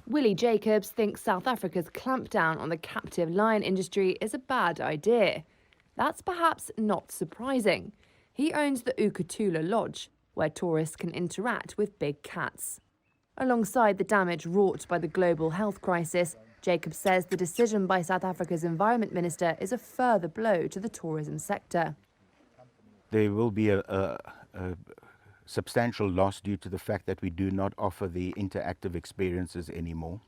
Willie Jacobs thinks South Africa's clampdown on the captive lion industry is a bad idea. That's perhaps not surprising. He owns the Ukutula Lodge, where tourists can interact with big cats. Alongside the damage wrought by the global health crisis, Jacobs says the decision by South Africa's Environment Minister is a further blow to the tourism sector. There will be a substantial loss due to the fact that we do not offer the interactive experiences anymore.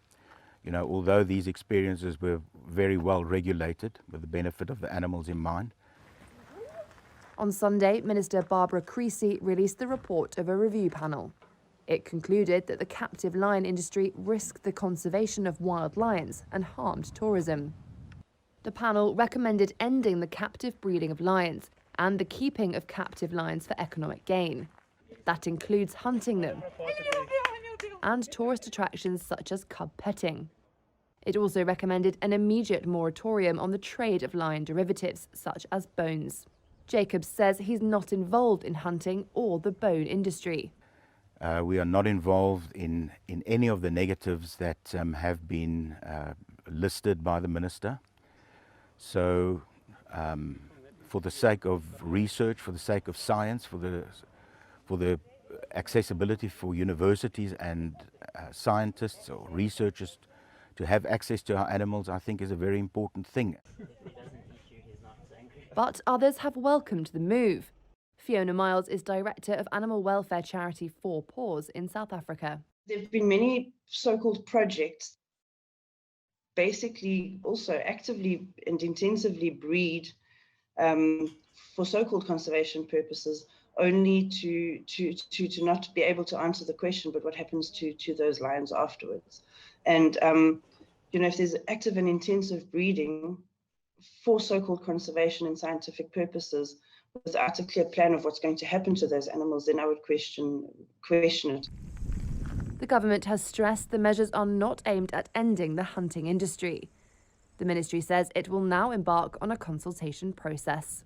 You know, although these experiences were very well regulated with the benefit of the animals in mind. On Sunday, Minister Barbara Creecy released the report of a review panel. It concluded that the captive lion industry risked the conservation of wild lions and harmed tourism. The panel recommended ending the captive breeding of lions and the keeping of captive lions for economic gain. That includes hunting them and tourist attractions such as cub petting. It also recommended an immediate moratorium on the trade of lion derivatives, such as bones. Jacobs says he's not involved in hunting or the bone industry. We are not involved in any of the negatives that have been listed by the minister. So for the sake of research, for the sake of science, for the accessibility for universities and scientists or researchers to have access to our animals, I think is a very important thing. But others have welcomed the move. Fiona Miles is director of animal welfare charity Four Paws in South Africa. There have been many so-called projects, basically also actively and intensively breed for so-called conservation purposes, only to not be able to answer the question, but what happens to those lions afterwards. And you know, if there's active and intensive breeding for so-called conservation and scientific purposes, without a clear plan of what's going to happen to those animals, then I would question it. The government has stressed the measures are not aimed at ending the hunting industry. The ministry says it will now embark on a consultation process.